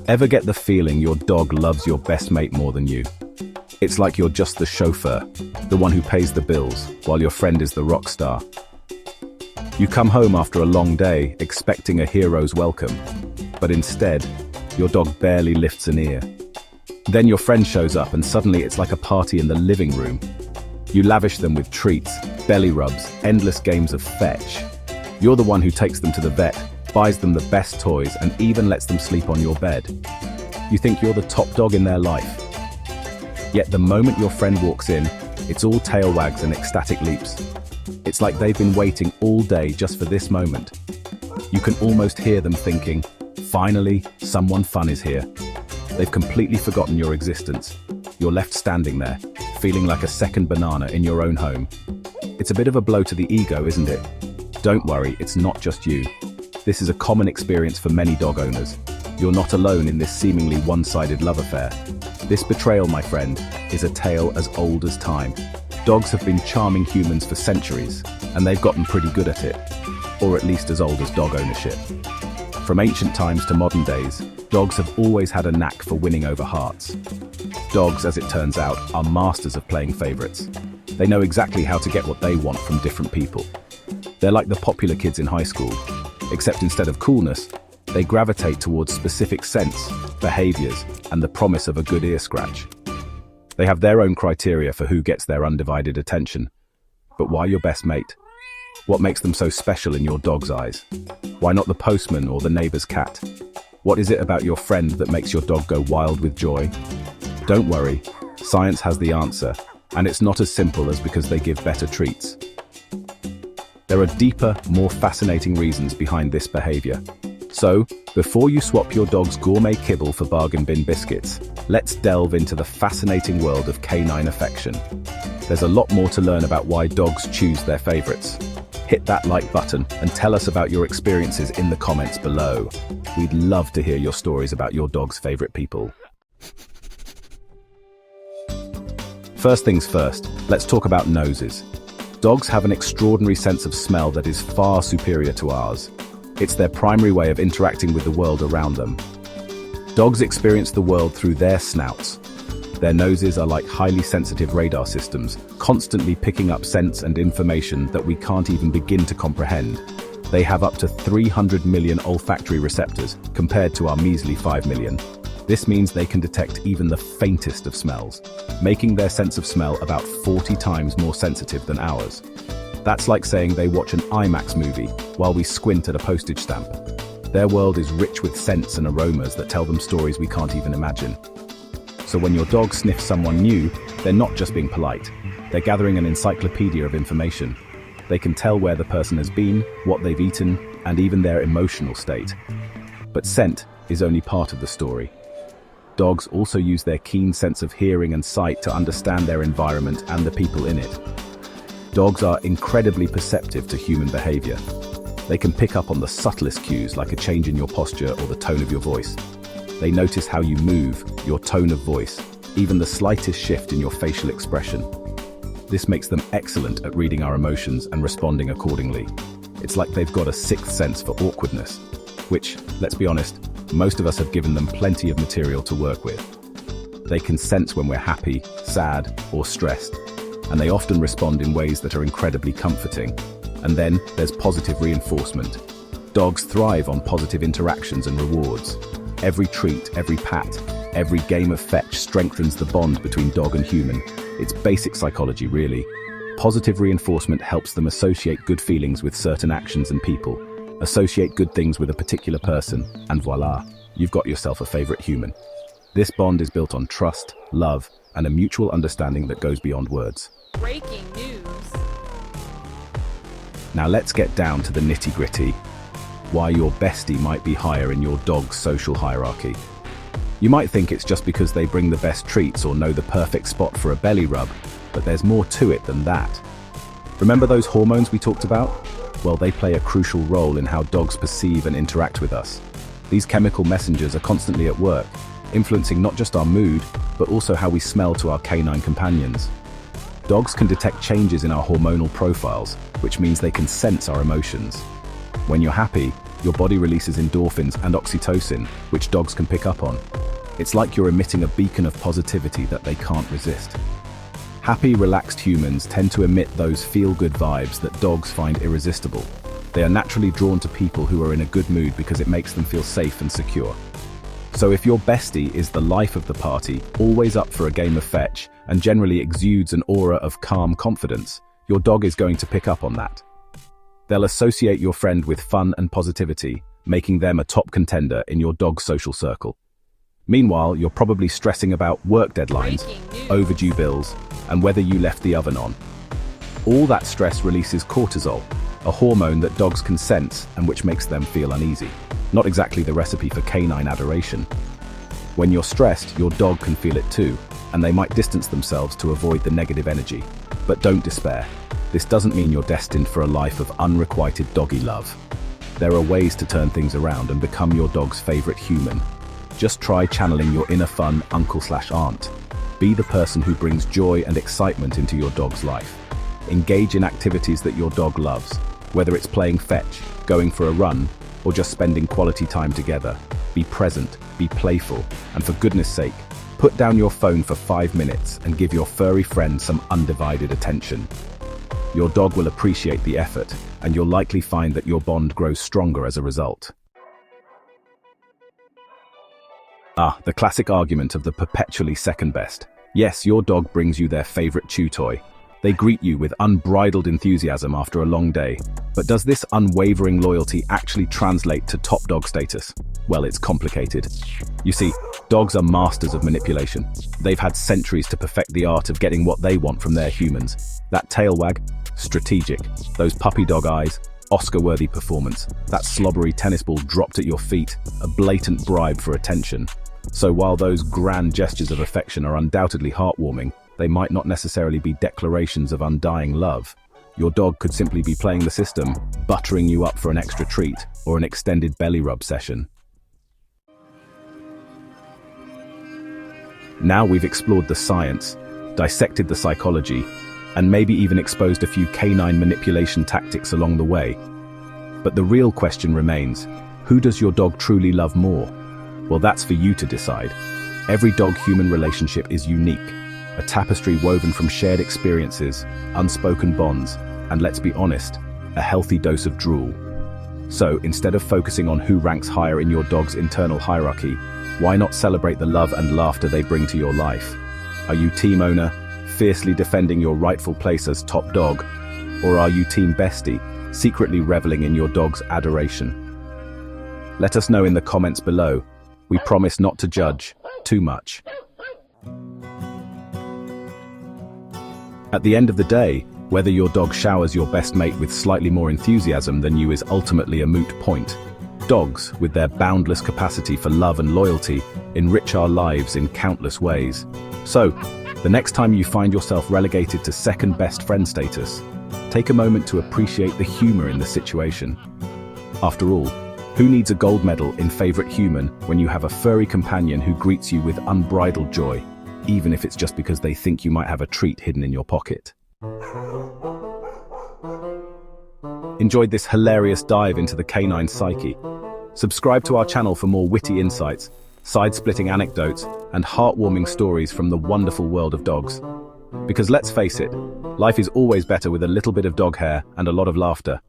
Ever get the feeling your dog loves your best mate more than you? It's like you're just the chauffeur, the one who pays the bills, while your friend is the rock star. You come home after a long day, expecting a hero's welcome, but instead, your dog barely lifts an ear. Then your friend shows up and suddenly it's like a party in the living room. You lavish them with treats, belly rubs, endless games of fetch. You're the one who takes them to the vet, buys them the best toys, and even lets them sleep on your bed. You think you're the top dog in their life. Yet the moment your friend walks in, it's all tail wags and ecstatic leaps. It's like they've been waiting all day just for this moment. You can almost hear them thinking, finally, someone fun is here. They've completely forgotten your existence. You're left standing there, feeling like a second banana in your own home. It's a bit of a blow to the ego, isn't it? Don't worry, it's not just you. This is a common experience for many dog owners. You're not alone in this seemingly one-sided love affair. This betrayal, my friend, is a tale as old as time. Dogs have been charming humans for centuries, and they've gotten pretty good at it. Or at least as old as dog ownership. From ancient times to modern days, dogs have always had a knack for winning over hearts. Dogs, as it turns out, are masters of playing favorites. They know exactly how to get what they want from different people. They're like the popular kids in high school, except instead of coolness, they gravitate towards specific scents, behaviors, and the promise of a good ear scratch. They have their own criteria for who gets their undivided attention. But why your best mate? What makes them so special in your dog's eyes? Why not the postman or the neighbor's cat? What is it about your friend that makes your dog go wild with joy? Don't worry, science has the answer, and it's not as simple as because they give better treats. There are deeper, more fascinating reasons behind this behavior. So, before you swap your dog's gourmet kibble for bargain bin biscuits, let's delve into the fascinating world of canine affection. There's a lot more to learn about why dogs choose their favorites. Hit that like button and tell us about your experiences in the comments below. We'd love to hear your stories about your dog's favorite people. First things first, let's talk about noses. Dogs have an extraordinary sense of smell that is far superior to ours. It's their primary way of interacting with the world around them. Dogs experience the world through their snouts. Their noses are like highly sensitive radar systems, constantly picking up scents and information that we can't even begin to comprehend. They have up to 300 million olfactory receptors, compared to our measly 5 million. This means they can detect even the faintest of smells, making their sense of smell about 40 times more sensitive than ours. That's like saying they watch an IMAX movie while we squint at a postage stamp. Their world is rich with scents and aromas that tell them stories we can't even imagine. So when your dog sniffs someone new, they're not just being polite. They're gathering an encyclopedia of information. They can tell where the person has been, what they've eaten, and even their emotional state. But scent is only part of the story. Dogs also use their keen sense of hearing and sight to understand their environment and the people in it. Dogs are incredibly perceptive to human behavior. They can pick up on the subtlest cues like a change in your posture or the tone of your voice. They notice how you move, your tone of voice, even the slightest shift in your facial expression. This makes them excellent at reading our emotions and responding accordingly. It's like they've got a sixth sense for awkwardness, which, let's be honest, most of us have given them plenty of material to work with. They can sense when we're happy, sad, or stressed, and they often respond in ways that are incredibly comforting. And then there's positive reinforcement. Dogs thrive on positive interactions and rewards. Every treat, every pat, every game of fetch strengthens the bond between dog and human. It's basic psychology, really. Positive reinforcement helps them associate good feelings with certain actions and people. Associate good things with a particular person, and voila, you've got yourself a favorite human. This bond is built on trust, love, and a mutual understanding that goes beyond words. Breaking news. Now let's get down to the nitty-gritty. Why your bestie might be higher in your dog's social hierarchy. You might think it's just because they bring the best treats or know the perfect spot for a belly rub, but there's more to it than that. Remember those hormones we talked about? Well, they play a crucial role in how dogs perceive and interact with us. These chemical messengers are constantly at work, influencing not just our mood, but also how we smell to our canine companions. Dogs can detect changes in our hormonal profiles, which means they can sense our emotions. When you're happy, your body releases endorphins and oxytocin, which dogs can pick up on. It's like you're emitting a beacon of positivity that they can't resist. Happy, relaxed humans tend to emit those feel-good vibes that dogs find irresistible. They are naturally drawn to people who are in a good mood because it makes them feel safe and secure. So if your bestie is the life of the party, always up for a game of fetch, and generally exudes an aura of calm confidence, your dog is going to pick up on that. They'll associate your friend with fun and positivity, making them a top contender in your dog's social circle. Meanwhile, you're probably stressing about work deadlines, overdue bills, and whether you left the oven on. All that stress releases cortisol, a hormone that dogs can sense and which makes them feel uneasy. Not exactly the recipe for canine adoration. When you're stressed, your dog can feel it too, and they might distance themselves to avoid the negative energy. But don't despair. This doesn't mean you're destined for a life of unrequited doggy love. There are ways to turn things around and become your dog's favorite human. Just try channeling your inner fun uncle/aunt. Be the person who brings joy and excitement into your dog's life. Engage in activities that your dog loves, whether it's playing fetch, going for a run, or just spending quality time together. Be present, be playful, and for goodness sake, put down your phone for 5 minutes and give your furry friend some undivided attention. Your dog will appreciate the effort, and you'll likely find that your bond grows stronger as a result. The classic argument of the perpetually second best. Yes, your dog brings you their favorite chew toy. They greet you with unbridled enthusiasm after a long day. But does this unwavering loyalty actually translate to top dog status? Well, it's complicated. You see, dogs are masters of manipulation. They've had centuries to perfect the art of getting what they want from their humans. That tail wag? Strategic. Those puppy dog eyes? Oscar-worthy performance. That slobbery tennis ball dropped at your feet? A blatant bribe for attention. So while those grand gestures of affection are undoubtedly heartwarming, they might not necessarily be declarations of undying love. Your dog could simply be playing the system, buttering you up for an extra treat or an extended belly rub session. Now we've explored the science, dissected the psychology, and maybe even exposed a few canine manipulation tactics along the way. But the real question remains, who does your dog truly love more? Well, that's for you to decide. Every dog-human relationship is unique, a tapestry woven from shared experiences, unspoken bonds, and let's be honest, a healthy dose of drool. So, instead of focusing on who ranks higher in your dog's internal hierarchy, why not celebrate the love and laughter they bring to your life? Are you team owner, fiercely defending your rightful place as top dog? Or are you team bestie, secretly reveling in your dog's adoration? Let us know in the comments below. We promise not to judge too much. At the end of the day, whether your dog showers your best mate with slightly more enthusiasm than you is ultimately a moot point. Dogs, with their boundless capacity for love and loyalty, enrich our lives in countless ways. So, the next time you find yourself relegated to second best friend status, take a moment to appreciate the humor in the situation. After all, who needs a gold medal in favorite human when you have a furry companion who greets you with unbridled joy, even if it's just because they think you might have a treat hidden in your pocket? Enjoyed this hilarious dive into the canine psyche? Subscribe to our channel for more witty insights, side-splitting anecdotes, and heartwarming stories from the wonderful world of dogs. Because let's face it, life is always better with a little bit of dog hair and a lot of laughter.